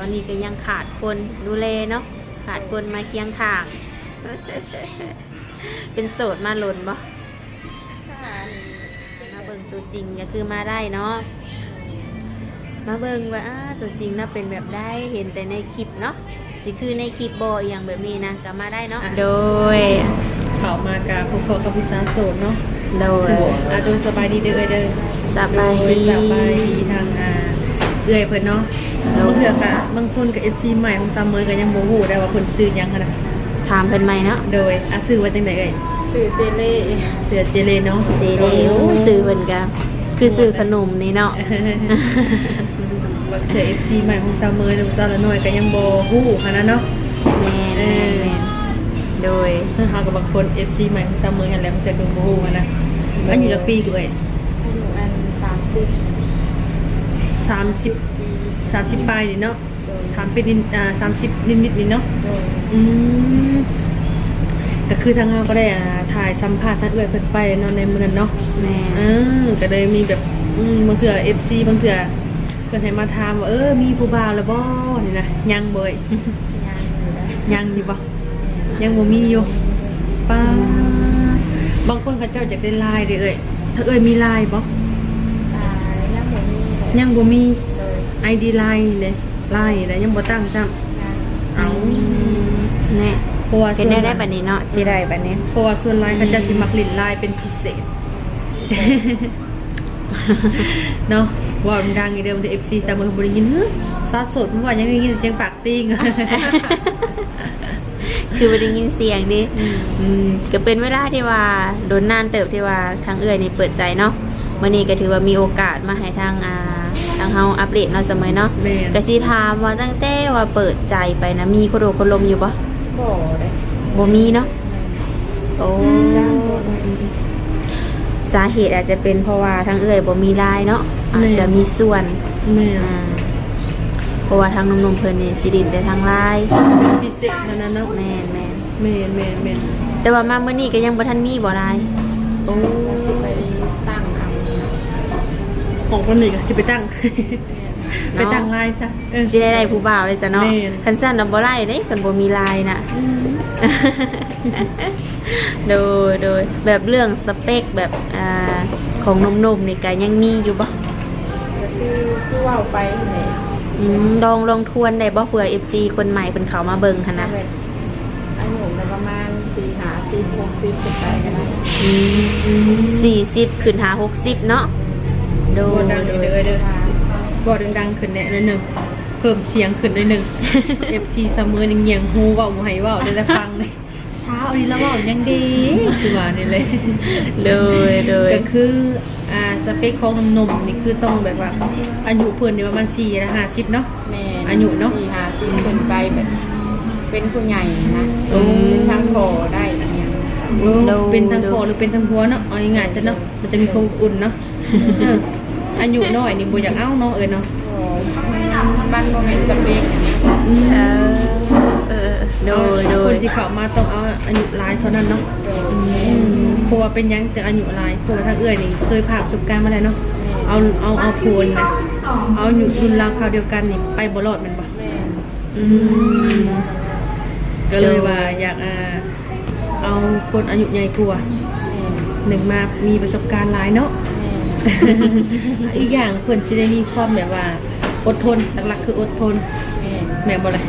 อนนี้ก็ยังขาดคนดูแลเนาะขาดคนมาเคียงข้าง เป็นโสดมาหล่นบ่มาเบิ่งตัวจริงก็คือมาได้เนาะมาเบิ่งว่าตัวจริงน่าเป็นแบบได้เห็นแต่ในคลิปเนาะสิคือในคลิปบ่อย่างแบบนี้นะก็มาได้เนาะโดย เข้ามากับพวกเขากับพิซซ่าโสดเนาะ โดย ตัวสบายดีเด้อเด้อ สบายดี สบายดีทางเอื้อยเพิ่นเนาะบางเทื่อกะบางคนกับ FC ใหม่ของซัมเมอร์ก็ยังบ่ฮู้ได้ว่าเพิ่นซื้อหยังหั่นน่ะ ถามเพิ่นใหม่เนาะ โดยซื้อว่าจังได๋เอ่ย ชื่อเจเล่ เสือเจเลเนาะ เจเดียวซื้อเพิ่นก็คือซื้อขนมนี่เนาะ บางเทื่อ FC ใหม่ของซัมเมอร์หรือซาละน้อยก็ยังบ่ฮู้หั่นน่ะเนาะ แม่นแม่นแม่นโดย เฮากับบางคน FC ใหม่ของซัมเมอร์หั่นแหละมันก็บ่ฮู้หั่นนะอายุจักปีกูเอ้ย ให้หนูอัน30ปลายนี่เนาะ3ปีนิด30นิดๆนี่เนาะ โดย ก็คือทางเราก็ได้ถ่ายสัมภาษณ์ท่านเอื้อยเพิ่นไปเนาะในมื้อนั้นเนาะ แม่น ก็เลยมีแบบบางเทื่อ FC บางเทื่อเพิ่นให้มาถามว่ามีผู้บ่าวแล้วบ่นี่นะยังบ่เอ้ย ยังอยู่นะ ยังอยู่บ่ยังบ่มีอยู่ป้าบางคนเขาเจ้าอยากได้ไลน์เด้อเอ้ยถ้าเอ้ยมีไลน์บ่ ตายยังบ่มีเลย ยังบ่มี เลย ID ไลน์เด้ไลน์นะยังบ่ตั้งซ้ำ ยัง เอา แน่ เพราะว่า เห็นได้บัดนี้เนาะสิได้บัดนี้ เพราะว่าส่วนไลน์เขาจะสิมักลิ้นไลน์เป็นพิเศษ เนาะว่ามันดังอีเดิมที่ FC สามคนบ่ได้ยินซาสดมันว่ายังได้ยินเสียงปากติ้ง คือบ่ได้ยินเสียงดิก็เป็นเวลาที่ว่าโดนนานเติบที่ว่าทางเอื้อยนี่เปิดใจเนาะมื้อนี้ก็ถือว่ามีโอกาสมาให้ทางทางเฮาอัปเดตเนาะเสมอเนาะ แม่น ก็สิถามว่าตั้งแต่ว่าเปิดใจไปนะมีคนโดคนลมอยู่บ่ บ่ได้ บ่มีเนาะโอ้สาเหตุอาจจะเป็นเพราะว่าทางเอื้อยบ่มีไลน์เนาะอาจจะมีส่วน แม่ เพราะว่าทางหนุ่มๆเพิ่นนี่สิดินแต่ทางไลน์ พิเศษนั่นน่ะเนาะ แม่น แม่น แต่ว่ามามื้อนี้ก็ยังบ่ทันมีบ่ไลน์ โอ้ สิไปตั้งเอา ของคนนี้ก็สิไปตั้ง ไปตั้งไลน์ซะ สิได้ผู้บ่าวเลยซะเนาะ แม่น คันซั่นน่ะบ่ไล่เด้คันบ่มีไลน์น่ะ โดยแบบเรื่องสเปคแบบของหนุ่มๆนี่ก็ยังมีอยู่บ่ ก็คือเว้าไปแหละ ลองทวนได้บ่เผื่อ FC คนใหม่เพิ่นเข้ามาเบิ่งหั่นนะ แบบอายุประมาณ4-5-60ขึ้นไปก็ได้ 40ขึ้นหา60เนาะโด บ่ ย ดังอีเด้อเด้อบ่ดังๆขึ้นแน่นิดนึงเพิ่มเสียงขึ้นนิดนึง FC ซัมเมอร์นี่เงียงฮู้เว้าบ่ให้เว้าได้แต่ฟังเลยเช้าอันนี้แล้วเว้ายังดีคือว่านี่เลย โดย ก็คือสเปคของหนุ่มๆนี่คือต้องแบบว่าอายุเพิ่นนี่ประมาณ4นะ50เนาะ แม่ อายุเนาะ 4-50ขึ้นไปแบบเป็นผู้ใหญ่นะ โอ้ เป็นทั้งพ่อได้อีกอย่าง เป็นทั้งพ่อหรือเป็นทั้งผัวเนาะเอาง่ายๆซะเนาะมันจะมีความอุ่นเนาะอายุน้อยนี่บ่อยากเอาเนาะเนาะ บ้านโมเมนต์สเปกอย่างเงี้ย โดย คนที่เข้ามาต้องเอาอายุหลายเท่านั้นเนาะเพราะว่าเป็นหยังแต่อายุหลายเพราะว่าทางเอื้อยนี่เคยผ่านประสบการณ์มาแล้วเนาะเอาโพนนะเอาอยู่รุ่นราวคราวเดียวกันนี่ไปบ่รอดแม่นบ่ แม่ ก็เลยว่าอยากเอาคนอายุใหญ่กว่าหนึ่งมามีประสบการณ์หลายเนาะ อีกอย่างเพิ่นจะได้มีความแบบว่าอดทนหลักๆคืออดทนแม่บ่ล่ะ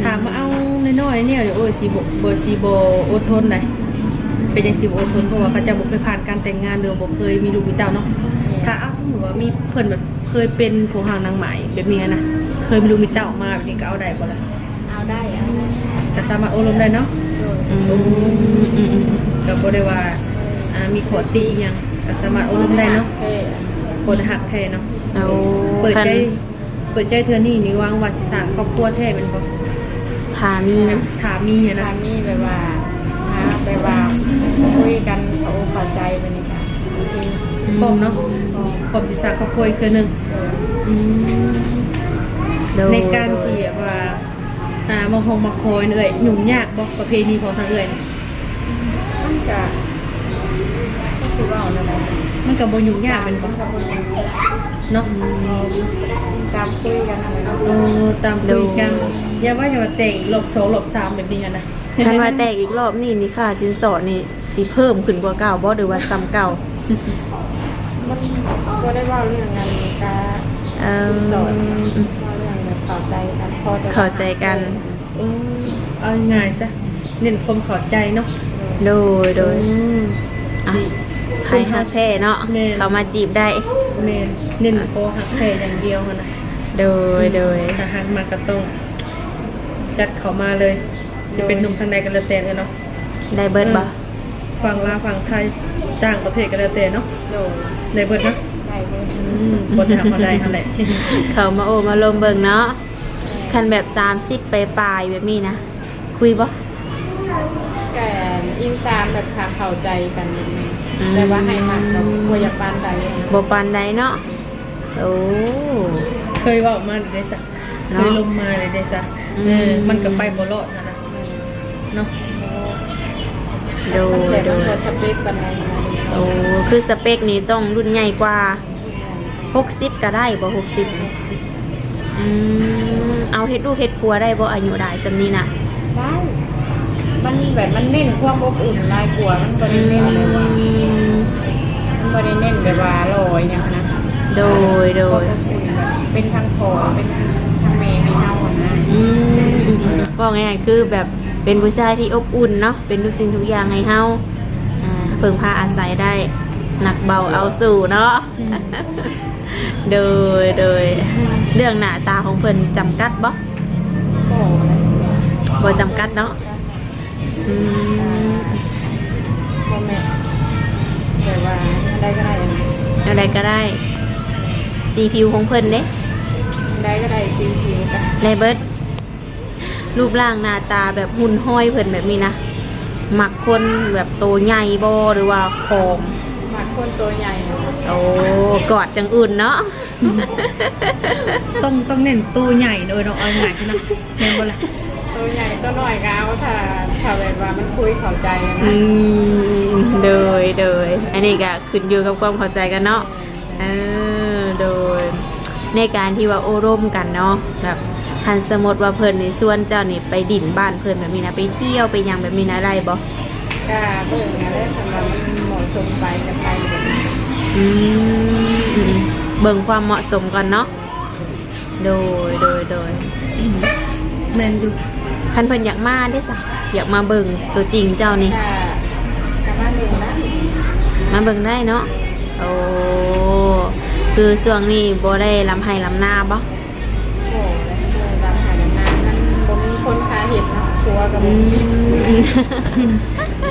ถามมาเอาน้อยๆเนี่ยเดี๋ยวโอ้ยสิบ่อดทนได้เป็นจังสิบ่อดทนเพราะว่าเขาจะบ่เคยผ่านการแต่งงานหรือบ่เคยมีลูกมีเต้าเนาะถ้าเอาสมมุติว่ามีเพิ่นแบบเคยเป็นผู้หางนางไหมแบบนี้นะเคยมีลูกมีเต้ามาแบบนี้ก็เอาได้บ่ล่ะ เอาได้ ก็สามารถอบรมได้เนาะก็บ่ได้ว่ามีขอติอีหยังก็สามารถอบรมได้เนาะคนหักแท้เนาะ เอา เปิดใจเธอนี่วางว่าสิสร้างครอบครัวแท้เป็นบ่ ถามีนะ ถามีนะ ถามมีแบบว่าคุยกันเขาเข้าใจไปนี่ค่ะโอเค พร้อมเนาะพร้อมสิสร้างครอบครัวอีกคือหนึงในการที่แบบว่ามาคมาคอยเอ่ยยุ่งยากบ่ประเพณีของทางเอ่ย มันก็คือว่าอะไร มันก็บ่ยุ่งยากเป็นบ่เนาะ ตามคุยกันอะไรเนาะ โอ้ตามคุยกันอย่าว่าอย่ามาแต่งรอบ2รอบ3แบบนี้นะ คันว่าแตกอีกรอบนี่ค่าสินสอดนี่สิเพิ่มขึ้นกว่าเก่าบ่หรือว่าซ้ำเก่า มันก็ได้เว่าเรื่องงานการ เอิ่ม สอนเว่าเรื่องแบบเข้าใจกันพอจะ เข้าใจกัน เอาง่ายซะเน้นความเข้าใจเนาะ โดยอ่ะให้ฮักแท้เนาะ แม่ เขามาจีบได้ แม่นเน้นพอหักแท้อย่างเดียวหั่นน่ะ โดย ถ้าหักมาก็ต้องจัดเข้ามาเลยสิเป็นหนุ่มทางใดก็แล้วแต่เนาะ ได้เบิดบ่ ฝั่งลาวฝั่งไทยต่างประเทศก็แล้วแต่เนาะ โดย ได้เบิดเนาะ ได้เลย คนทำมาได้หั่นแหละ เขามาโอมาลมเบิ่งเนาะคันแบบ30ไปปลายๆแบบนี้นะคุยบ่ แก่อิงตามแบบทางเข้าใจกันนิดนึงแต่ว่าให้มันกับบัวอยากปานใด บ่ปานใดเนาะโอ้ เคยเว่ามาได้ซะ เนาะ เคยลมมาได้ซะ มันก็ไปบ่รอดนะเนาะ โด แต่ ย มันก็สเปคกันใน โอ้คือสเปคนี้ต้องรุ่นใหญ่กว่า60ก็ได้บ่60เอาเฮ็ดลูกเฮ็ดครัวได้บ่อายุได้ซำนี้น่ะ ได้มันแบบมันเน้นความอบอุ่นลายกลัวมันบริเน้นเลยว่ามันบริเน้นแบบว่าลอยเนี่ยนะ โดย ความอบอุ่นแบบเป็นทางพอเป็นทางเมย์มีเท่านะ บอกง่ายๆคือแบบเป็นผู้ชายที่อบอุ่นเนาะเป็นทุกสิ่งทุกอย่างให้เฮาเพิ่งพาอาศัยได้หนักเบาเอาสู่เนาะโดยเรื่องหน้าตาของเพิ่นจำกัดบ่ โอ้ บ่จำกัดเนาะอืม พ่อแม่แต่ว่าได้ก็ได้ อะไรก็ได้สีผิวของเพิ่นเด้ ได้ก็ได้ซีคิวกัน ไลเบิดรูปร่างหน้าตาแบบหุ่นห้อยเพิ่นแบบนี้นะมักคนแบบโตใหญ่บ่หรือว่าผอม มาคนตัวใหญ่ โอ้กอดจังอื่นเนาะ ต้องเน้นตัวใหญ่โดยเนาะเอาง่ายใช่ไหมแม่นบ่ล่ะ ตัวใหญ่ตัวน้อยก็เอาถ้าแบบว่ามันคุยเข้าใจนะ โดยอันนี้ก็ขึ้นอยู่กับความเข้าใจกันเนาะโดยในการที่ว่าโอ้ร่มกันเนาะแบบคันสมมติว่าเพิ่นในส่วนเจ้านี่ไปดินบ้านเพิ่นแบบนี้นะไปเที่ยวไปหยังแบบนี้นะได้บ่ ก็เบิ่งอะไรสำหรับเหมาะสมไปกันไปแบบนี้ เบิ่งความเหมาะสมก่อนเนาะโดย แม่นอยู่ คันเพิ่นอยากมาได้ซะอยากมาเบิ่งตัวจริงเจ้านี่ ก็มาดูนะ มาเบิ่งได้เนาะโอ้คือช่วงนี้บ่ได้ลำไห้ลำหน้าบ่ โอ้เลยรับหาดำน้ำนั่นบ่มีคนพาเห็นเนาะตัวกับบ่มี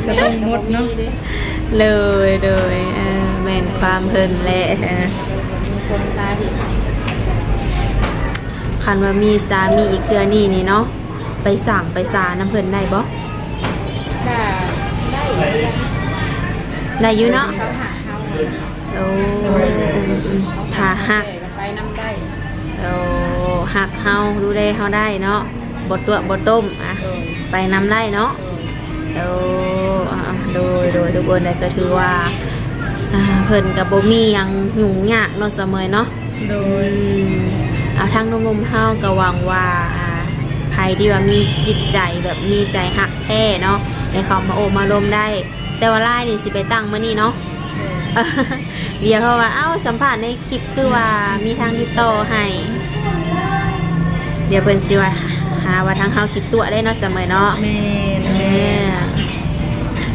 ก็ต้องงดเนาะ เลยแม่นความเพิ่นแหละ มีคนพาเห็น คันว่ามีสามีอีกเทื่อนี้นี่เนาะไปสั่งไปสาน้ำเพิ่นได้บ่ ก็ได้ ได้อยู่เนาะ เขาหาเขา โอ้ถ้าหัก ไปน้ำได้ โอ้หักเฮาดูแลเฮาได้เนาะบ่ตัวบ่ต้มอ่ะไปนำได้เนาะโอ้โดยทุกคนได้ก็ถือว่าเพิ่นก็บ่มีหยังยุ่งยากเนาะเสมอเนาะ โดย เอาทางหนุ่มๆเฮาก็หวังว่าใครที่ว่ามีจิตใจแบบมีใจหักแท้เนาะให้เขามาโอบมาลมได้ แต่ว่าไล่นี่สิไปตั้งมื้อนี้เนาะ เดี๋ยวเพราะว่าสัมภาษณ์ในคลิปคือว่ามีทางติดต่อให้เดี๋ยวเพิ่นสิว่าหาว่าทางเฮาคิดตัวได้เนาะเสมอเนาะ แม่น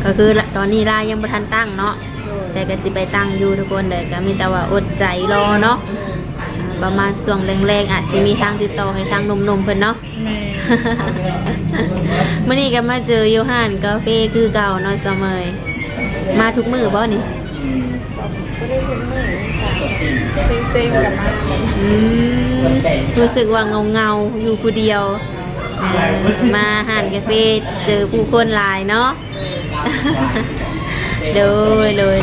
ก็คือตอนนี้ไล่ยังบ่ทันตั้งเนาะแต่ก็สิไปตั้งอยู่ทุกคนเด้อก็มีแต่ว่าอดใจรอเนาะประมาณช่วงแรงๆอาจสิมีทางติดต่อให้ทางหนุ่มๆเพิ่นเนาะ แม่ มื้อนี้ก็มาเจออยู่ห้านกาแฟคือเก่าเนาะเสมอมาทุกมื้อบ่นี่ ก็ได้เป็นมือเซ็งๆกับมา รู้สึกว่าเงาๆอยู่ผู้เดียวมาห้านกาแฟเจอผู้คนหลายเนาะ เลย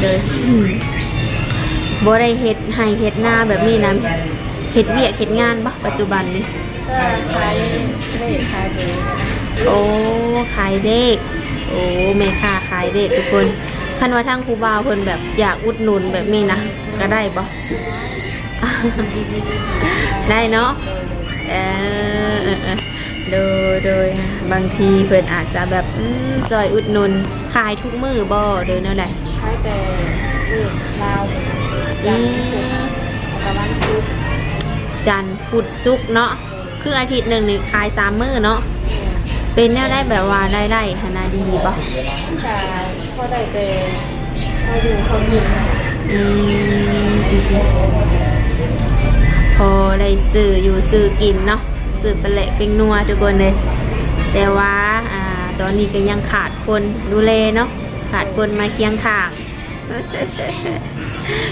บ่ได้เฮ็ดให้เฮ็ดหน้าแบบนี้นะเฮ็ดเวียกเฮ็ดงานบ่ปัจจุบันนี้ ก็ขายเลขขายเบอร์ โอ้ขายเด็กโอ้แม่ค้าขายเด็กทุกคนคันว่าทางครูบาเพิ่นแบบอยากอุดหนุนแบบนี้นะก็ได้บ่ ได้เนาะเอโดยบางทีเพิ่นอาจจะแบบซอยอุดหนุนขายทุกมื้อบ่โดยแนวใด ใช้แต่ลาวจันทร์พุธตะวันพุธ จันทร์พุธศุกร์เนาะคืออาทิตย์หนึ่งนี่ขาย3 มื้อเนาะเป็นแนวได้แบบว่าได้หนาดีบ่ แต่พอได้แต่พออยู่เขากิน พอได้ซื้ออยู่ซื้อกินเนาะซื้อเป็นเละเป็นนัวทุกคนเลยแต่ว่าตอนนี้ก็ยังขาดคนดูแลเนาะขาดคนมาเคียงข้าง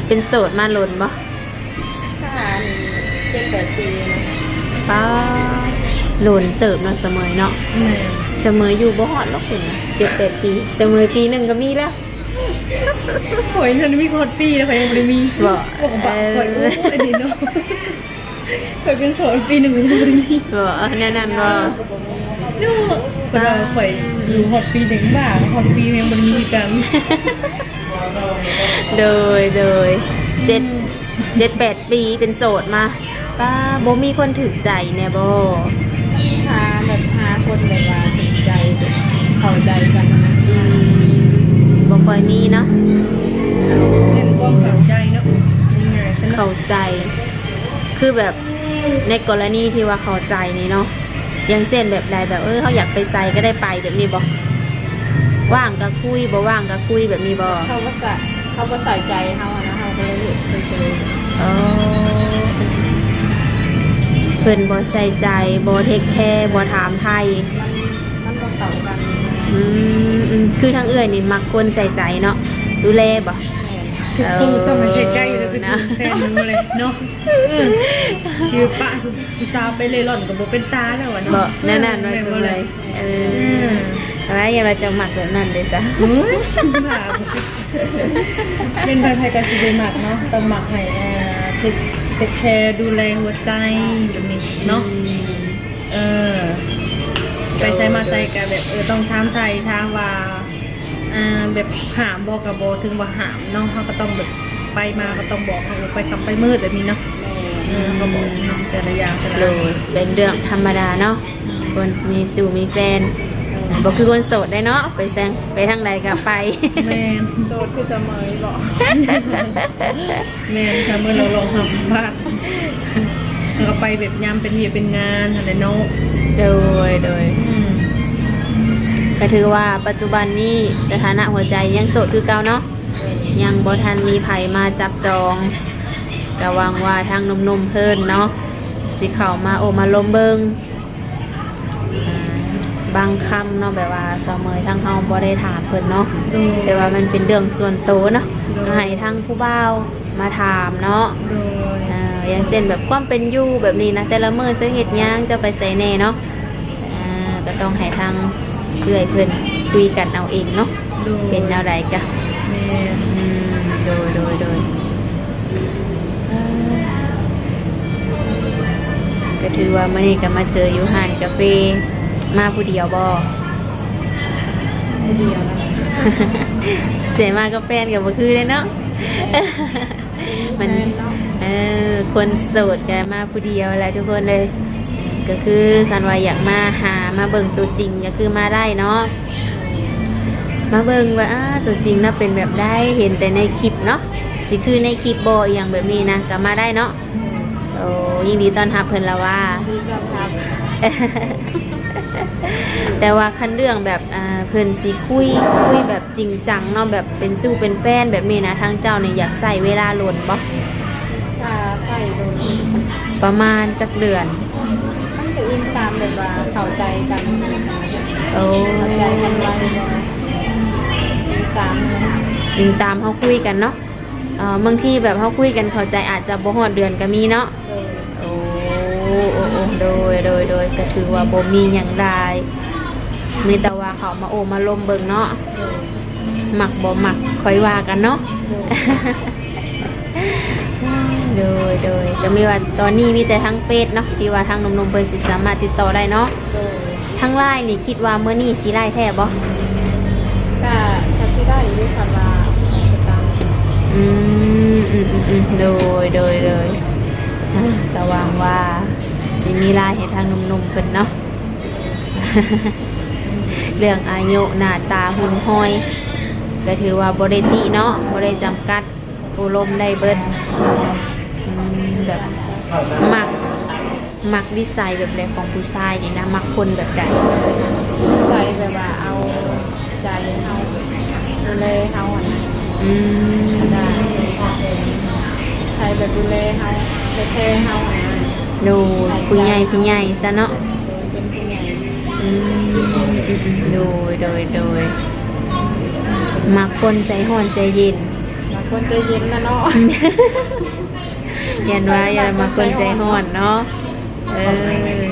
เป็นโสดมาหล่นบ่ ทหาร7-8 ปีนะ ป้าหล่นเติบเนาะเสมอเนาะเสมออยู่บ่ฮอดหรอกคุณ7-8 ปีเสมอปีหนึ่งก็มีแล้ว ข่อยนั้นมีโคตรปีแล้วข่อยยังบ่ได้มี บ่ บอกบ่ข่อยโอ้อันนี้เนาะข่อยเป็นโสดปีหนึ่งยังบ่ได้มี บ่แน่นอนบ่ เนาะก็เราข่อยอยู่ฮอดปีหนึ่งบ้าฮอดปียังบ่ได้มีกัน โดย7-8 ปีเป็นโสดมาป้าบ่มีคนถูกใจแน่บ่ หาคนแบบว่าสนใจเข้าใจกันนะ บ่ค่อยมีเนาะ เน้นความเข้าใจเนาะง่ายๆซะเนาะ เข้าใจ คือแบบในกรณีที่ว่าเข้าใจนี่เนาะอย่างเช่นแบบใดแบบเขาอยากไปไสก็ได้ไปแบบนี้บ่ว่างก็คุยบ่ว่างก็คุยแบบนี้บ่ เขาก็ใส่ใจเขาอะนะเขาก็เลยเห็นเฉย อ๋อเพิ่นบ่ใส่ใจบ่เทคแคร์บ่ถามไทย ๆมันก็เข้ากัน คือทางเอื้อยนี่มักคนใส่ใจเนาะดูแลบ่ ทุกคนต้องมาใช้ใจอยู่แล้วเป็นแฟนมันเลยเนาะชื่อป้าคือผู้สาวไปเลยร่อนกับบ่เป็นตาแล้วอะเนาะ บ่แน่นอนว่าจังเลยอะไรอย่างเราจะหมักแบบนั้นเลยจ้ะ บ้าเป็นใครกันสิได้หมักเนาะต้องหมักให้เทคแคร์ดูแลหัวใจแบบนี้เนาะไปใส่มาใส่กันแบบต้องถามไทยถามว่าแบบหามบอกกับโบถึงว่าหามเนาะเขาก็ต้องแบบไปมาก็ต้องบอกเขาไปคำไปมืดแบบนี้เนาะก็บอกเนาะแต่ละอย่างแต่ละ โดยเป็นเรื่องธรรมดาเนาะคนมีสู่มีแฟนบ่คือคนโสดได้เนาะไปแซงไปทางใดก็ไป แม่น โสดคือจะเมยบอก แม่นค่ะเมื่อเราลองทำบ้านแล้วก็ไปแบบยามเป็นเวียเป็นงานอะไรเนาะ โดยก็ถือว่าปัจจุบันนี้สถานะหัวใจยังโสดคือเก่าเนาะยังบ่ทันมีไผมาจับจองก็หวังว่าทางหนุ่มๆเพิ่นเนาะสิเข้ามาโอมาลมเบิงบางคำเนาะแบบว่าเสมอทางเฮาบ่ได้ถามเพิ่นเนาะแต่ว่ามันเป็นเรื่องส่วนตัวเนาะก็ให้ทางผู้บ่าวมาถามเนาะ โดย อย่างเช่นแบบความเป็นอยู่แบบนี้นะแต่ละมื้อจะเฮ็ดหยังจะไปไสแน่เนาะก็ต้องให้ทางเอื้อยเพิ่นคุยกันเอาเองเนาะเป็นแนวใดกะ แม่น โดยก็ถือว่ามื้อนี้ก็มาเจออยู่ห้านกาแฟมาผู้เดียวบ่ เดียวนะ เสียมากับแฟนกับบ่คือเลยเนาะ มันคนโสดกันมาผู้เดียวแหละทุกคนเลย ก็คือคันว่าอยากมาหามาเบิ่งตัวจริงก็คือมาได้เนาะมาเบิ่งว่าตัวจริงน่ะเป็นแบบได้เห็นแต่ในคลิปเนาะสิคือในคลิปบ่อหย่างแบบนี้นะก็มาได้เนาะโอ้ยินดีต้อนรับเพิ่นละว่า ดีกับครับ แต่ว่าคันเรื่องแบบเพิ่นสิคุยแบบจริงจังเนาะแบบเป็นสู้เป็นแฟนแบบนี้นะทางเจ้าเนี่ยอยากใส่เวลาโลนบ่ ถ้าใส่โดน ประมาณจักเดือน มันจะอินตามแบบว่าเข้าใจกัน โอ้ เข้าใจกันไว้อินตามนะ ยิงตามเขาคุยกันเนาะบางทีแบบเขาคุยกันเข้าใจอาจจะบ่ฮอดเดือนก็มีเนาะโอ้โดยก็ถือว่าบ่มีหยังได้ มีแต่ว่าเขามาโอมาลมเบิ่งเนาะหมักบ่หมักค่อยว่ากันเนาะ โดยก็มีว่าตอนนี้มีแต่ทั้งเฟซเนาะที่ว่าทางหนุ่มๆเพิ่นสิสามารถติดต่อได้เนาะทั้งไลน์นี่คิดว่ามื้อนี้สิไลน์แท้บ่ ก็ถ้าสิได้อยู่ด้วยคำว่าตาม โดย ก็หวังว่าสิมีรายให้ทางหนุ่มๆเพิ่นเนาะ เรื่องอายุหน้าตาหุ่นห้อยก็ถือว่าบ่ได้ติเนาะบ่ได้จำกัดผู้ลมได้เบิดแบบมักวิสัยแบบใดของผู้ชายนี่นะมักคนแบบใด ใส่แบบว่าเอาใจเฮาดูแลเฮาอ่ะนะ อืม ได้ใช้แบบดูแลเฮาแท้ๆเฮาอ่ะนะ ดูผู้ใหญ่ผู้ใหญ่ซะเนาะ เป็นผู้ใหญ่ อืมโดยมักคนใจห้อนใจเย็น บางคนใจเย็นนะเนาะ ยันว่าอย่ามาคนใจห้อนเนาะ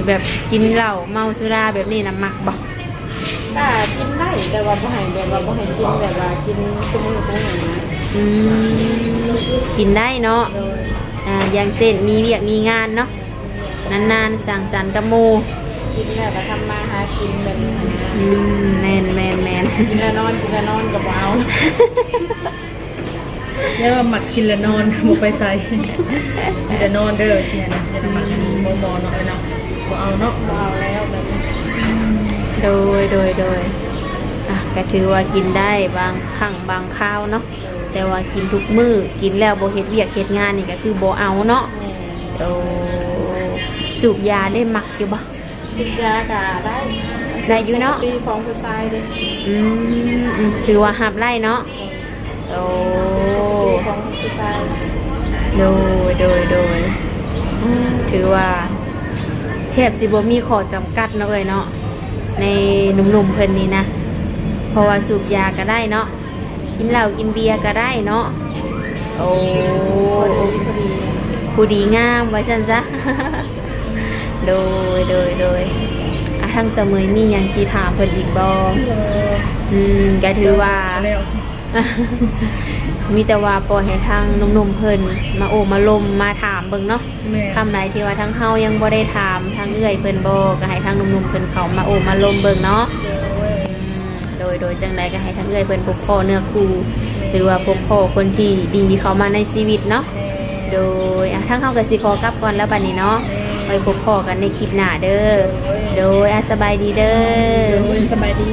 แบบกินเหล้าเมาสุราแบบนี้นะมักบ่ ก็กินได้แต่ว่าบ่ให้แบบว่าบ่ให้กินแบบว่ากินซุมื้อซุมื้อนะ อืมกินได้เนาะ โดย อย่างเช่นมีเวียกมีงานเนาะนานๆสั่งสรรค์กับหมู่ กินแล้วก็ทำมาหากินแบบนี้นะ อืมแม่น กินแล้วนอนกินแล้วนอนก็บ่เอา แล้วว่าหมักกินแล้วนอนบ่ไปใส่กินแล้วนอนเด้อเสียนะจะได้หมักหมอๆเนาะเนาะบ่เอาเนาะ บ่เอาแล้วแบบนี้ โดยก็ถือว่ากินได้บางครั้งบางคราวเนาะแต่ว่ากินทุกมื้อกินแล้วบ่เฮ็ดเวียกเฮ็ดงานนี่ก็คือบ่เอาเนาะ แม่ โอ้สูบยาได้มักอยู่บ่ กินยาก็ได้ ได้อยู่เนาะ ปีของผู้ชายเด้ ถือว่าหับไล่เนาะโอ้ ปีของผู้ชาย โดยถือว่าแทบสิบ่มีข้อจำกัดเนาะเอ้ยเนาะในหนุ่มๆเพิ่นนี่นะเพราะว่าสูบยาก็ได้เนาะกินเหล้ากินเบียร์ก็ได้เนาะโอ้ พอดี ผู้ดีงามไว้ซั่นซะ โดยทั้งเสมอมีหยังสิถามเพิ่นอีกบ่ก็ถือว่า แล้ว มีแต่ว่าปล่อยให้ทางหนุ่มๆเพิ่นมาโอมาลมมาถามเบิ่งเนาะ แม่ คำใดที่ว่าทั้งเฮายังบ่ได้ถามทางเอื้อยเพิ่นบ่ก็ให้ทางหนุ่มๆเพิ่นเขามาโอมาลมเบิ่งเนาะโดยจังใดก็ให้ทางเอื้อยเพิ่นพบพ่อเนื้อคู่หรือว่าพบพ่อคนที่ดีเข้ามาในชีวิตเนาะโดยทางเฮาก็สิขอกลับก่อนแล้วบัดนี้เนาะไว้พบพ่อกันในคลิปหน้าเด้อโดยสบายดีเด้อ สบายดี